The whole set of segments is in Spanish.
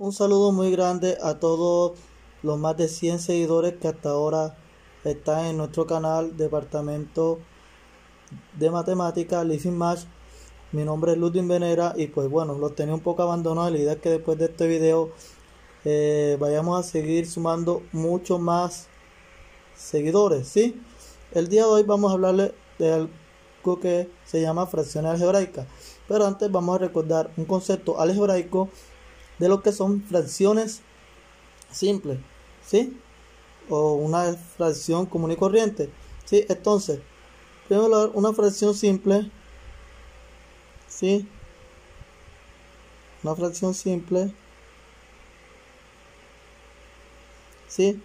Un saludo muy grande a todos los más de 100 seguidores que hasta ahora están en nuestro canal Departamento de Matemáticas Living Match. Mi nombre es Ludwig Venera y pues bueno, los tenía un poco abandonados. La idea es que después de este video vayamos a seguir sumando mucho más seguidores, ¿sí? El día de hoy vamos a hablarles de algo que se llama fracciones algebraicas, pero antes vamos a recordar un concepto algebraico de lo que son fracciones simples, ¿sí? O una fracción común y corriente, ¿sí? Entonces, primero una fracción simple, ¿sí? Una fracción simple, ¿sí?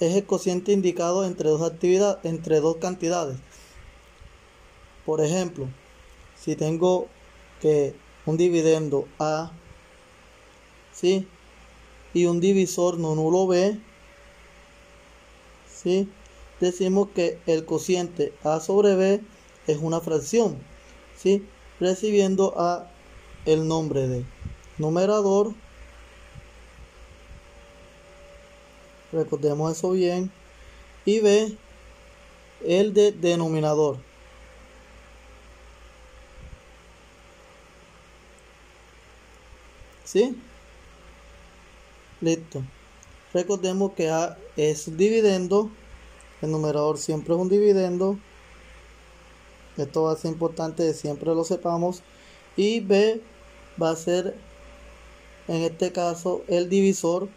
Es el cociente indicado entre dos cantidades. Por ejemplo, si tengo que un dividendo A, ¿sí? Y un divisor no nulo B, ¿sí? Decimos que el cociente A sobre B es una fracción, ¿sí? Recibiendo A el nombre de numerador, recordemos eso bien, y B el de denominador. ¿Sí? Listo. Recordemos que A es un dividendo, el numerador siempre es un dividendo. Esto va a ser importante que siempre lo sepamos. Y B va a ser, en este caso, el divisor.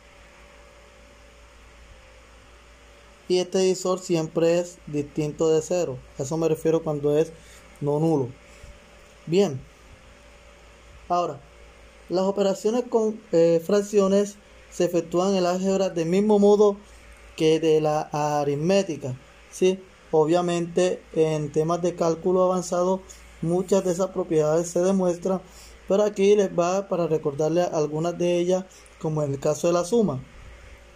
Y este divisor siempre es distinto de 0. A eso me refiero cuando es no nulo. Bien. Ahora, las operaciones con fracciones se efectúan en el álgebra del mismo modo que de la aritmética, ¿sí? Obviamente en temas de cálculo avanzado muchas de esas propiedades se demuestran, pero aquí les va para recordarles algunas de ellas, como en el caso de la suma,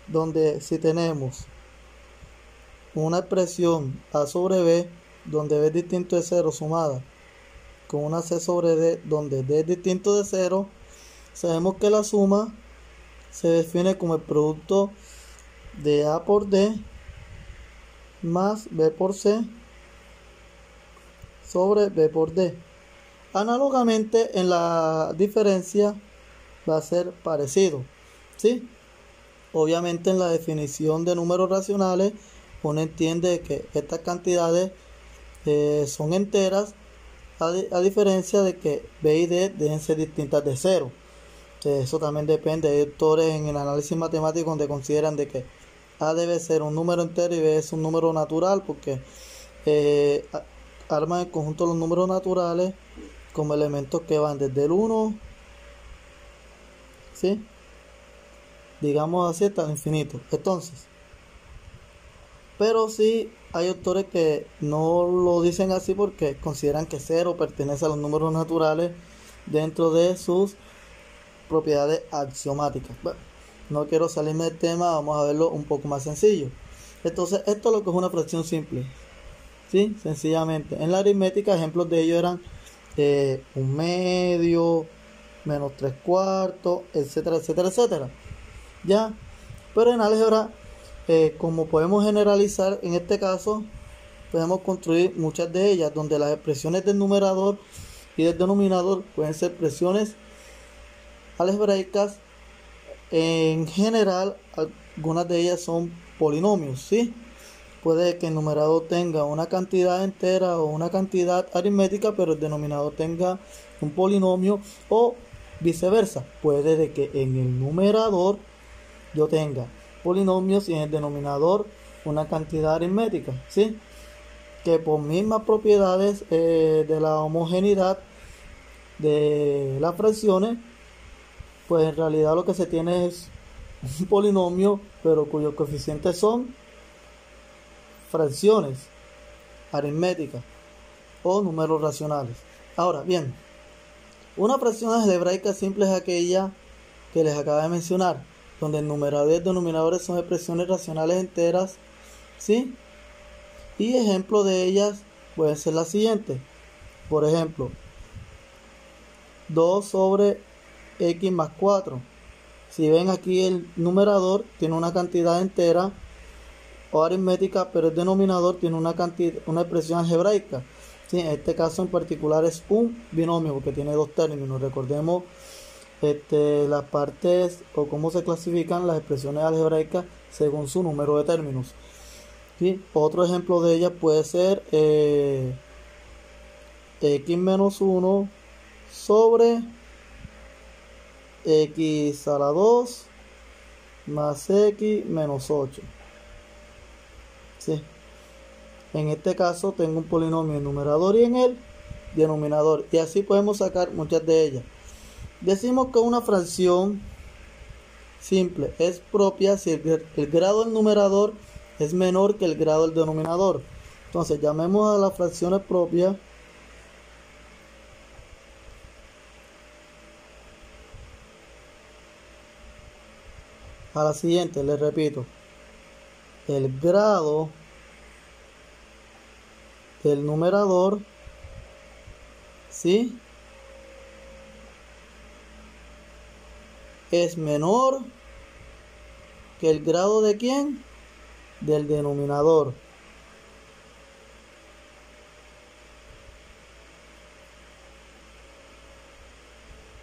donde si tenemos una expresión A sobre B, donde B es distinto de 0 sumada con una C sobre D, donde D es distinto de 0, sabemos que la suma se define como el producto de A por D más B por C sobre B por D. Análogamente, en la diferencia va a ser parecido, ¿sí? Obviamente en la definición de números racionales uno entiende que estas cantidades son enteras, a diferencia de que B y D deben ser distintas de 0. Eso también depende. Hay autores en el análisis matemático donde consideran de que A debe ser un número entero y B es un número natural, porque arman en conjunto los números naturales como elementos que van desde el 1, ¿sí? Digamos así, hasta el infinito. Entonces, pero sí hay autores que no lo dicen así porque consideran que 0 pertenece a los números naturales dentro de sus propiedades axiomáticas. Bueno, no quiero salirme del tema, vamos a verlo un poco más sencillo. Entonces, esto es lo que es una fracción simple, ¿sí? Sencillamente. En la aritmética, ejemplos de ello eran un medio, menos 3/4, etcétera, etcétera, etcétera. ¿Ya? Pero en álgebra, como podemos generalizar, en este caso, podemos construir muchas de ellas, donde las expresiones del numerador y del denominador pueden ser expresiones algebraicas. En general, algunas de ellas son polinomios, ¿sí? Puede que el numerador tenga una cantidad entera o una cantidad aritmética, pero el denominador tenga un polinomio, o viceversa. Puede de que en el numerador yo tenga polinomios y en el denominador una cantidad aritmética, ¿sí? Que por mismas propiedades de la homogeneidad de las fracciones, pues en realidad lo que se tiene es un polinomio, pero cuyos coeficientes son fracciones aritméticas o números racionales. Ahora bien, una fracción algebraica simple es aquella que les acabo de mencionar, donde el numerador y el denominador son expresiones racionales enteras, ¿sí? Y ejemplo de ellas pueden ser las siguientes. Por ejemplo, 2 sobre x más 4 Si ven aquí, el numerador tiene una cantidad entera o aritmética, pero el denominador tiene una expresión algebraica. ¿Sí? En este caso en particular es un binomio porque tiene dos términos. Recordemos las partes o cómo se clasifican las expresiones algebraicas según su número de términos. ¿Sí? Otro ejemplo de ellas puede ser x menos 1 sobre x a la 2 más x menos 8. ¿Sí? En este caso tengo un polinomio en numerador y en el denominador, y así podemos sacar muchas de ellas. Decimos que una fracción simple es propia si el grado del numerador es menor que el grado del denominador. Entonces llamemos a las fracciones propias a la siguiente. Les repito, el grado del numerador, ¿sí?, es menor que el grado de ¿quién? Del denominador.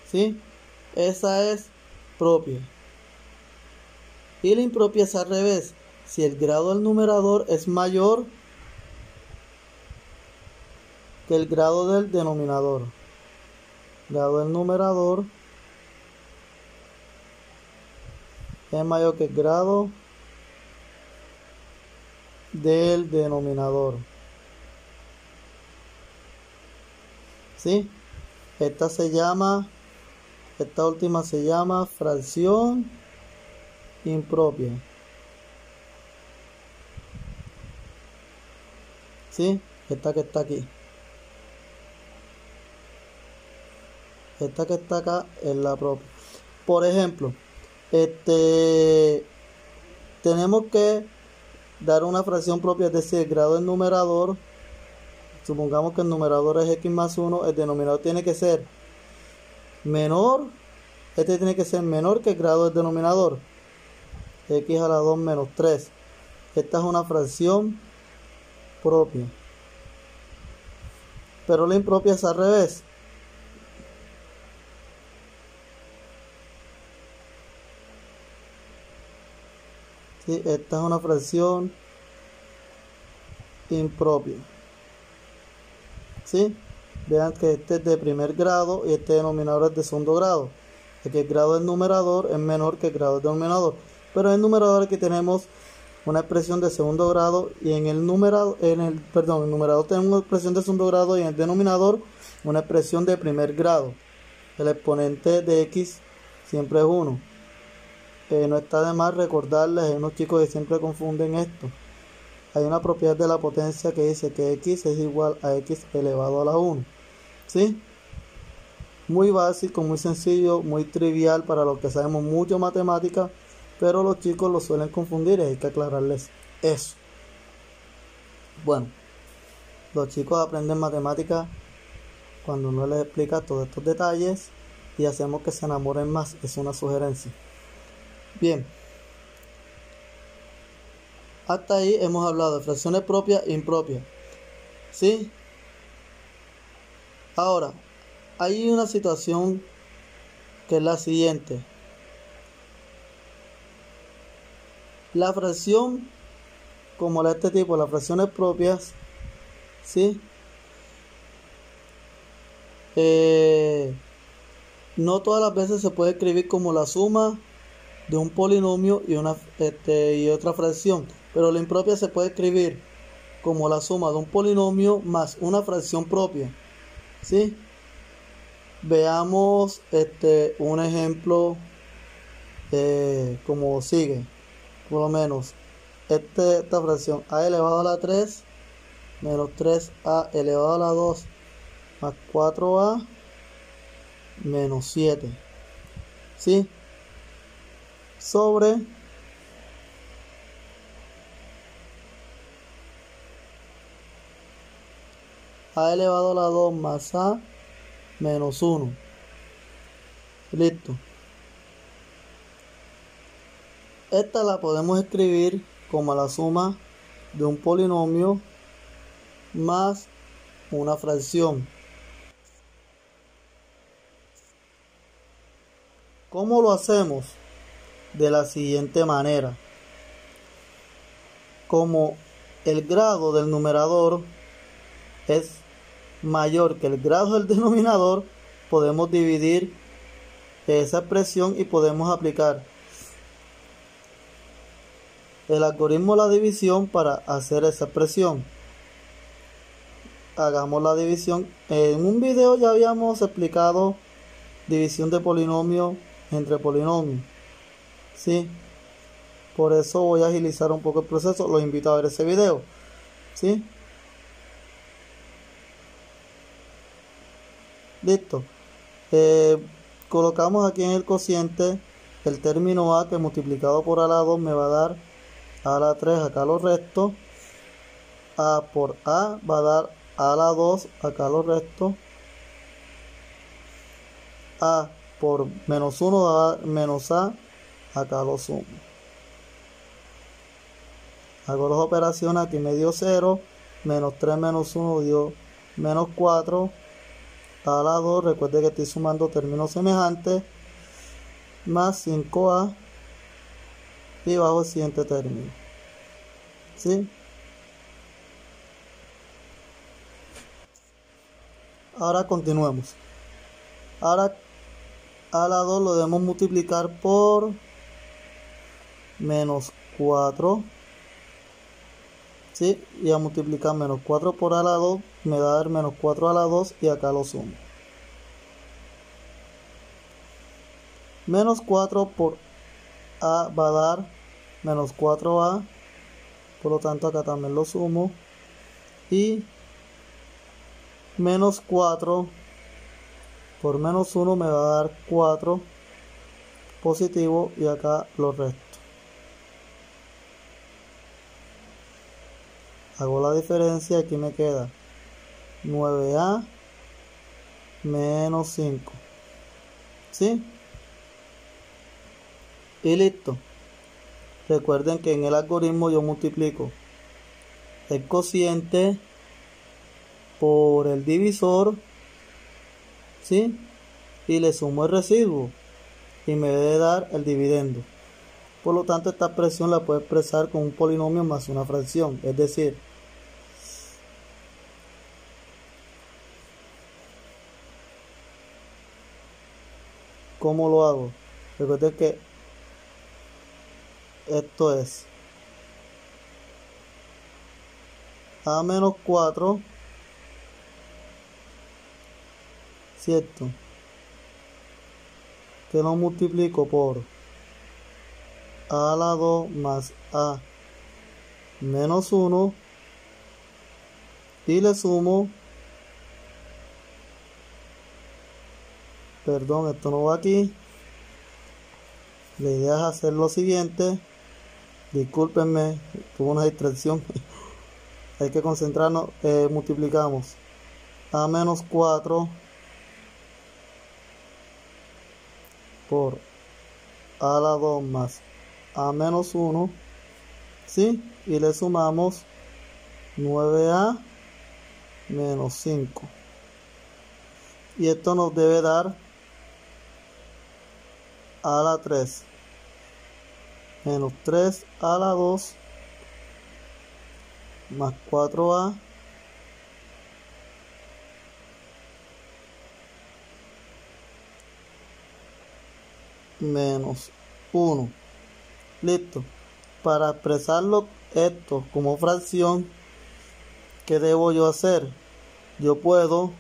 ¿Sí? Esa es propia. Y la impropia es al revés. Si el grado del numerador es mayor que el grado del denominador. Grado del numerador es mayor que el grado del denominador. ¿Sí? Esta última se llama fracción impropia. ¿Sí? Esta que está aquí. Esta que está acá es la propia. Por ejemplo, tenemos que dar una fracción propia, es decir, el grado del numerador. Supongamos que el numerador es x más 1, el denominador tiene que ser menor, tiene que ser menor que el grado del denominador, x a la 2 menos 3. Esta es una fracción propia. Pero la impropia es al revés. ¿Sí? Esta es una fracción impropia. ¿Sí? Vean que este es de primer grado y este denominador es de segundo grado. Es que el grado del numerador es menor que el grado del denominador. Pero en el numerador aquí tenemos una expresión de segundo grado y en el numerador tenemos una expresión de segundo grado y en el denominador una expresión de primer grado. El exponente de x siempre es 1. No está de más recordarles, hay unos chicos que siempre confunden esto. Hay una propiedad de la potencia que dice que x es igual a x elevado a la 1. ¿Sí? Muy básico, muy sencillo, muy trivial para los que sabemos mucho matemática, pero los chicos lo suelen confundir y hay que aclararles eso. Bueno, los chicos aprenden matemática cuando uno les explica todos estos detalles y hacemos que se enamoren más. Es una sugerencia. Bien, hasta ahí hemos hablado de fracciones propias e impropias. ¿Sí? Ahora, hay una situación que es la siguiente. La fracción, como la de este tipo, las fracciones propias, ¿sí? No todas las veces se puede escribir como la suma de un polinomio y otra fracción, pero la impropia se puede escribir como la suma de un polinomio más una fracción propia. ¿Sí? Veamos un ejemplo como sigue. Por lo menos esta fracción a elevado a la 3 menos 3a elevado a la 2 más 4a menos 7. ¿Sí? Sobre a elevado a la 2 más a menos 1. Listo. Esta la podemos escribir como la suma de un polinomio más una fracción. ¿Cómo lo hacemos? De la siguiente manera. Como el grado del numerador es mayor que el grado del denominador, podemos dividir esa expresión y podemos aplicar el algoritmo de la división para hacer esa expresión. Hagamos la división. En un video ya habíamos explicado división de polinomio entre polinomios. ¿Sí? Por eso voy a agilizar un poco el proceso. Los invito a ver ese video. ¿Sí? Listo. Colocamos aquí en el cociente el término a, que multiplicado por a la 2 me va a dar a la 3, acá lo resto. A por a va a dar a la 2, acá lo resto. A por menos 1 va a dar menos a, acá lo sumo. Hago las operaciones, aquí me dio 0, menos 3 menos 1 dio menos 4, a la 2, recuerde que estoy sumando términos semejantes, más 5a, y bajo el siguiente término. ¿Sí? Ahora continuemos. Ahora a la 2 lo debemos multiplicar por menos 4. ¿Sí? Y a multiplicar menos 4 por a la 2 me va a dar menos 4 a la 2 y acá lo sumo. Menos 4 por a va a dar menos 4a, por lo tanto acá también lo sumo. Y menos 4 por menos 1 me va a dar 4 positivo y acá lo resto. Hago la diferencia, aquí me queda 9a menos 5. ¿Sí? Y listo. Recuerden que en el algoritmo yo multiplico el cociente por el divisor, ¿sí? Y le sumo el residuo y me debe dar el dividendo. Por lo tanto, esta expresión la puedo expresar con un polinomio más una fracción, es decir, ¿cómo lo hago? Recuerden que esto es a menos 4, ¿cierto? Que lo multiplico por a la 2 más a menos 1 y le sumo, perdón, esto no va aquí. La idea es hacer lo siguiente. Discúlpenme, tuve una distracción. Hay que concentrarnos. Multiplicamos a menos 4 por a la 2 más a menos 1, ¿sí? Y le sumamos 9a menos 5. Y esto nos debe dar a la 3 menos 3 a la 2 más 4a menos 1. Listo. Para expresarlo esto como fracción, ¿qué debo yo hacer? Yo puedo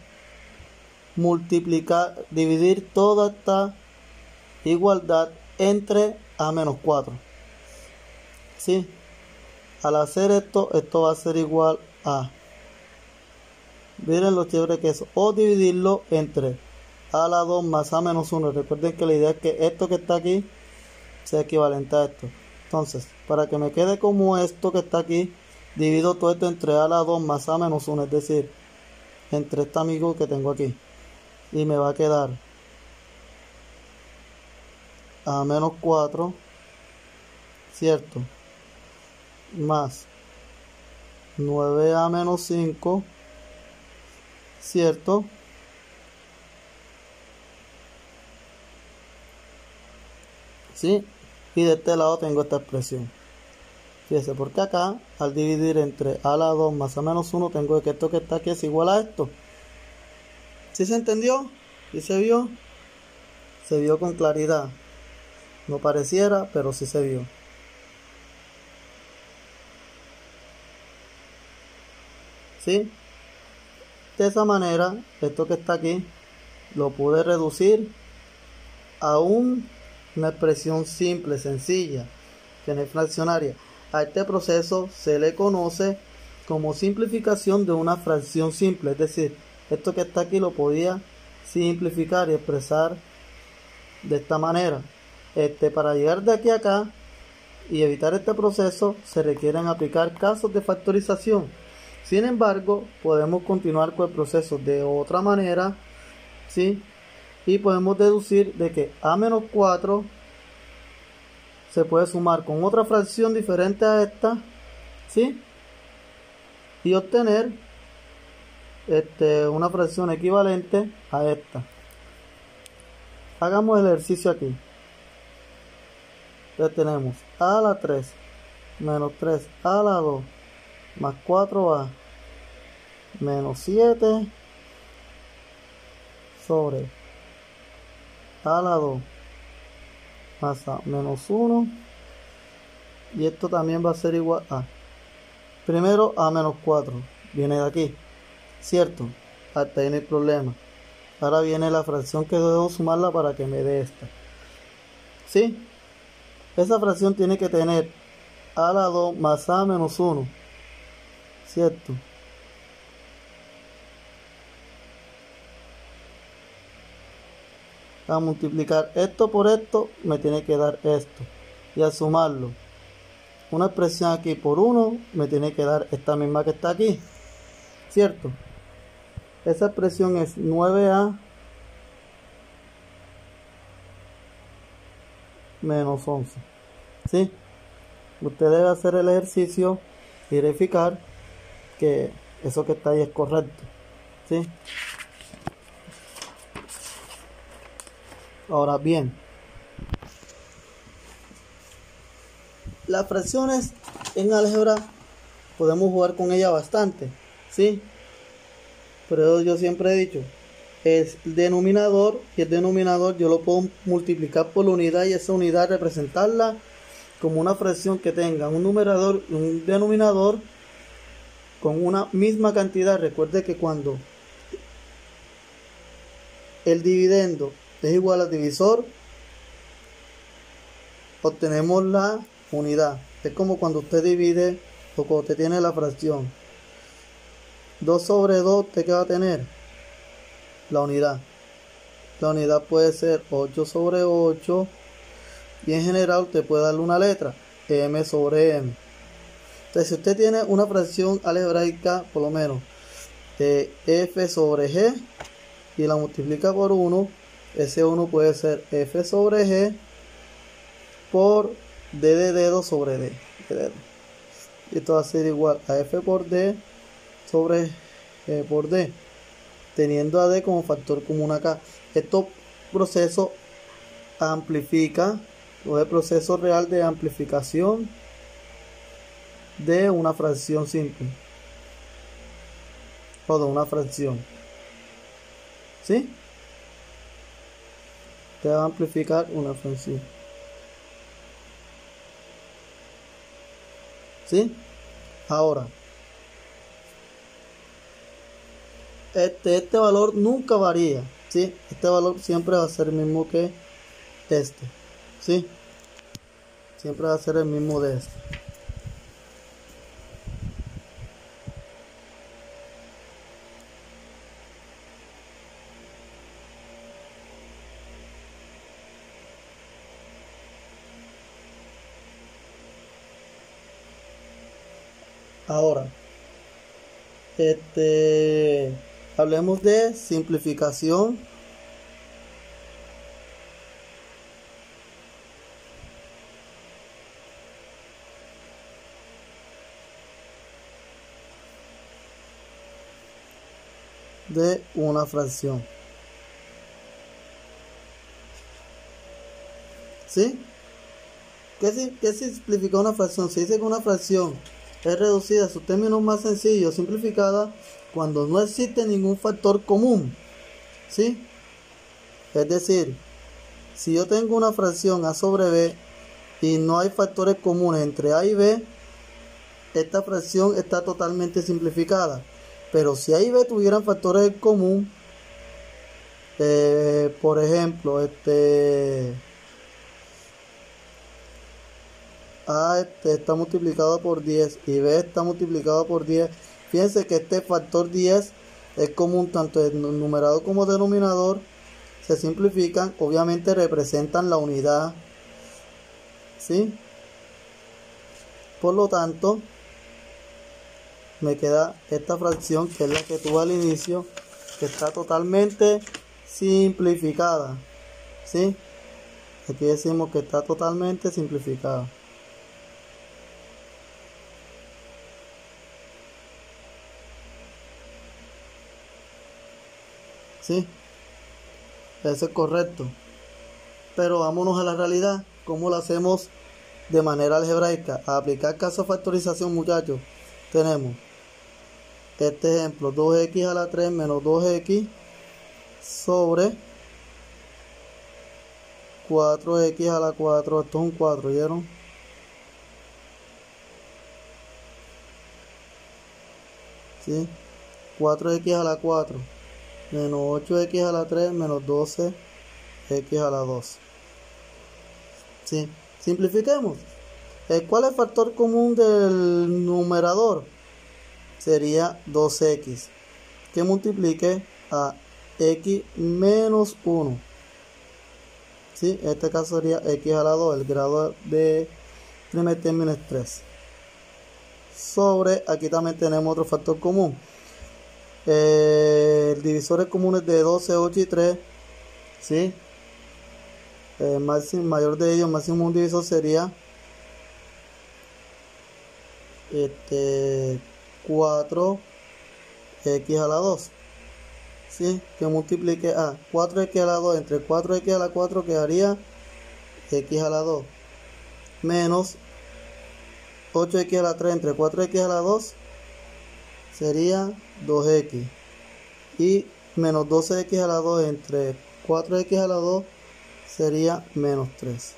multiplicar, dividir toda esta igualdad entre a menos 4. ¿Sí? Al hacer esto, esto va a ser igual a, miren lo chévere que es, o dividirlo entre a la 2 más a menos 1. Recuerden que la idea es que esto que está aquí sea equivalente a esto. Entonces, para que me quede como esto que está aquí, divido todo esto entre a la 2 más a menos 1, es decir, entre este amigo que tengo aquí. Y me va a quedar a menos 4 ¿cierto? Más 9a menos 5, ¿cierto? ¿Sí? Y de este lado tengo esta expresión. Fíjese, porque acá, al dividir entre a a la 2 más a menos 1, tengo que esto que está aquí es igual a esto. ¿Sí se entendió? ¿Sí se vio? Se vio con claridad. No pareciera, pero sí se vio. ¿Sí? De esa manera, esto que está aquí, lo pude reducir a una expresión simple, sencilla, que no es fraccionaria. A este proceso se le conoce como simplificación de una fracción simple, es decir, esto que está aquí lo podía simplificar y expresar de esta manera. Para llegar de aquí a acá y evitar este proceso se requieren aplicar casos de factorización. Sin embargo, podemos continuar con el proceso de otra manera, ¿sí? Y podemos deducir de que a menos 4 se puede sumar con otra fracción diferente a esta, ¿sí? Y obtener una fracción equivalente a esta. Hagamos el ejercicio aquí. Entonces tenemos a a la 3 menos 3 a la 2 más 4a menos 7 sobre a la 2 más a menos 1, y esto también va a ser igual a, primero a menos 4 viene de aquí, ¿cierto? Hasta ahí no hay problema. Ahora viene la fracción que debo sumarla para que me dé esta, ¿sí? Esa fracción tiene que tener a la 2 más a menos 1, ¿cierto? A multiplicar esto por esto me tiene que dar esto, y al sumarlo una expresión aquí por 1 me tiene que dar esta misma que está aquí, ¿cierto? Esa expresión es 9a menos 11, ¿sí? Usted debe hacer el ejercicio y verificar que eso que está ahí es correcto, ¿sí? Ahora bien, las fracciones en álgebra podemos jugar con ellas bastante, ¿sí? Pero yo siempre he dicho, es el denominador, y el denominador yo lo puedo multiplicar por la unidad y esa unidad representarla como una fracción que tenga un numerador y un denominador con una misma cantidad. Recuerde que cuando el dividendo es igual al divisor, obtenemos la unidad. Es como cuando usted divide o cuando usted tiene la fracción 2 sobre 2, ¿usted qué va a tener? La unidad. La unidad puede ser 8 sobre 8, y en general usted puede darle una letra, m sobre m. Entonces, si usted tiene una fracción algebraica, por lo menos f sobre g, y la multiplica por 1, ese 1 puede ser f sobre g por d de dedo sobre d. Y esto va a ser igual a f por d sobre g por d, teniendo a d como factor común acá. Estos procesos amplifica, o el proceso real de amplificación de una fracción simple o de una fracción, ¿sí? Te va a amplificar una fracción, ¿sí? Ahora, este valor nunca varía, ¿sí? Este valor siempre va a ser el mismo que este, ¿sí? Siempre va a ser el mismo de este. Ahora, hablemos de simplificación de una fracción. ¿Sí? ¿Qué simplifica una fracción? Se dice que una fracción es reducida a sus términos más sencillos, simplificada, cuando no existe ningún factor común. ¿Sí? Es decir, si yo tengo una fracción a sobre b y no hay factores comunes entre a y b, esta fracción está totalmente simplificada. Pero si a y b tuvieran factores en común, por ejemplo, A está multiplicado por 10 y B está multiplicado por 10. Fíjense que este factor 10 es común tanto en numerador como denominador. Se simplifican, obviamente representan la unidad, ¿sí? Por lo tanto, me queda esta fracción que es la que tuve al inicio, que está totalmente simplificada, ¿sí? Aquí decimos que está totalmente simplificada. ¿Sí? Eso es correcto. Pero vámonos a la realidad. ¿Cómo lo hacemos de manera algebraica? A aplicar caso de factorización, muchachos. Tenemos este ejemplo: 2x a la 3 menos 2x sobre 4x a la 4. Esto es un 4, ¿vieron? ¿Sí? 4x a la 4 menos 8x a la 3 menos 12x a la 2. ¿Sí? Simplifiquemos. ¿Cuál es el factor común del numerador? Sería 2x, que multiplique a x menos 1. ¿Sí? En este caso sería x a la 2, el grado de primer término es 3. Sobre, aquí también tenemos otro factor común. Divisores comunes de 12, 8 y 3, ¿sí? Mayor de ellos, máximo un divisor sería 4x a la 2, ¿sí? Que multiplique a 4x a la 2 entre 4x a la 4 quedaría x a la 2 menos 8x a la 3 entre 4x a la 2 sería 2x, y menos 12x a la 2 entre 4x a la 2 sería menos 3.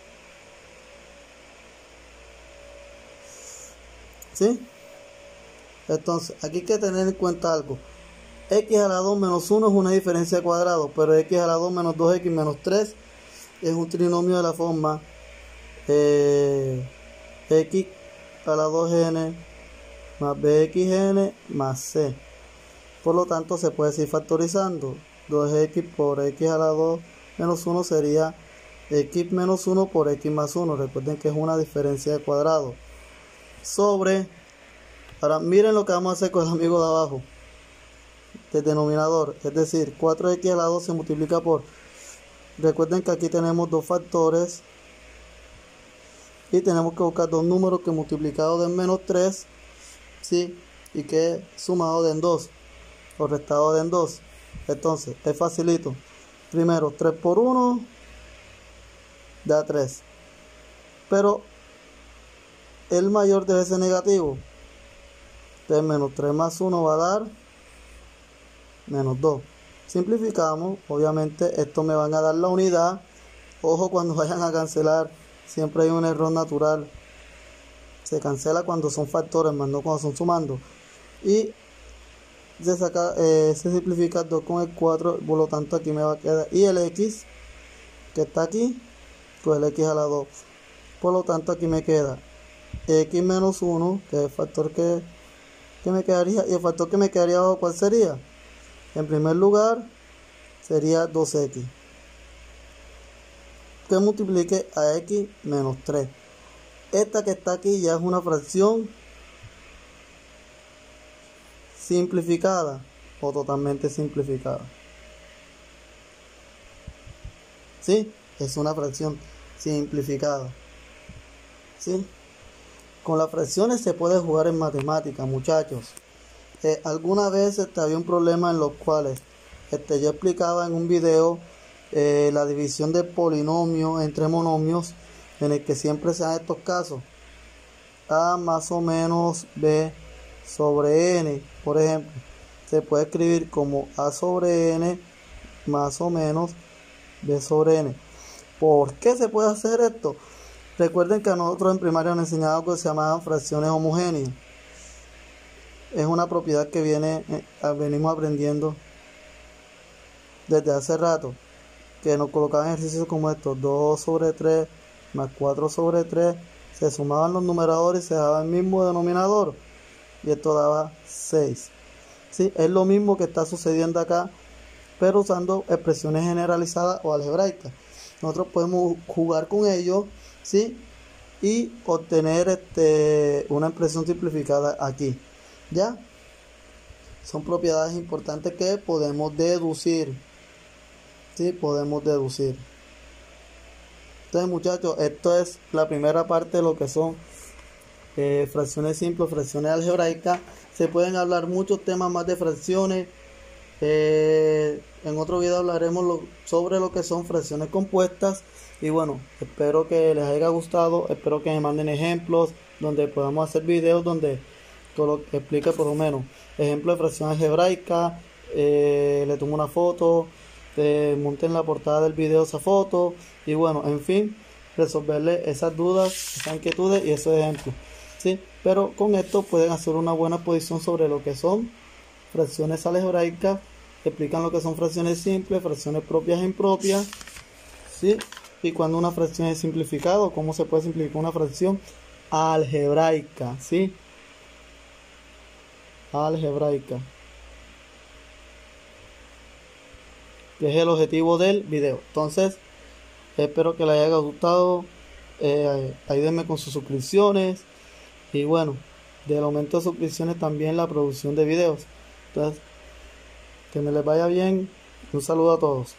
¿Sí? Entonces, aquí hay que tener en cuenta algo. X a la 2 menos 1 es una diferencia de cuadrado, pero x a la 2 menos 2x menos 3 es un trinomio de la forma x a la 2n más bxn más c. Por lo tanto, se puede seguir factorizando. 2x por x a la 2 menos 1 sería x menos 1 por x más 1. Recuerden que es una diferencia de cuadrado. Sobre, ahora miren lo que vamos a hacer con el amigo de abajo, del denominador. Es decir, 4x a la 2 se multiplica por... Recuerden que aquí tenemos dos factores y tenemos que buscar dos números que multiplicados den menos 3, ¿sí? Y que sumado den 2 o restado den 2. Entonces es facilito. Primero 3 por 1 da 3, pero el mayor debe ser negativo. Entonces menos 3 más 1 va a dar menos 2. Simplificamos, obviamente esto me van a dar la unidad. Ojo, cuando vayan a cancelar, siempre hay un error natural. Se cancela cuando son factores, más no cuando son sumando. Y se simplifica 2 con el 4, por lo tanto aquí me va a quedar, y el x que está aquí, pues el x a la 2. Por lo tanto aquí me queda x menos 1, que es el factor que me quedaría, y el factor que me quedaría abajo, ¿cuál sería? En primer lugar sería 2x, que multiplique a x menos 3. Esta que está aquí ya es una fracción simplificada o totalmente simplificada. ¿Sí? Es una fracción simplificada. ¿Sí? Con las fracciones se puede jugar en matemáticas, muchachos. Alguna vez había un problema en los cuales yo explicaba en un video la división de polinomios entre monomios, en el que siempre se dan estos casos: a más o menos b sobre n. Por ejemplo, se puede escribir como a sobre n más o menos b sobre n. ¿Por qué se puede hacer esto? Recuerden que a nosotros en primaria nos enseñaban algo que se llamaban fracciones homogéneas. Es una propiedad que venimos aprendiendo desde hace rato, que nos colocaban ejercicios como estos: 2 sobre 3 más 4 sobre 3, se sumaban los numeradores y se daba el mismo denominador, y esto daba 6. ¿Sí? Es lo mismo que está sucediendo acá, pero usando expresiones generalizadas o algebraicas. Nosotros podemos jugar con ello, ¿sí? Y obtener una expresión simplificada aquí. ¿Ya? Son propiedades importantes que podemos deducir. ¿Sí? Podemos deducir. Entonces, muchachos, esto es la primera parte de lo que son fracciones simples, fracciones algebraicas. Se pueden hablar muchos temas más de fracciones. En otro video hablaremos sobre lo que son fracciones compuestas. Y bueno, espero que les haya gustado. Espero que me manden ejemplos donde podamos hacer videos donde todo lo que explique, por lo menos ejemplo de fracción algebraica. Le tomo una foto, monten la portada del video esa foto, y bueno, en fin, resolverle esas dudas, esas inquietudes y esos ejemplos, ¿sí? Pero con esto pueden hacer una buena posición sobre lo que son fracciones algebraicas. Explican lo que son fracciones simples, fracciones propias e impropias, ¿sí? Y cuando una fracción es simplificada, cómo se puede simplificar una fracción algebraica, ¿sí? Algebraica, que es el objetivo del video. Entonces, espero que les haya gustado. Ayúdenme con sus suscripciones, y bueno, del aumento de suscripciones también la producción de videos. Entonces, que me les vaya bien. Un saludo a todos.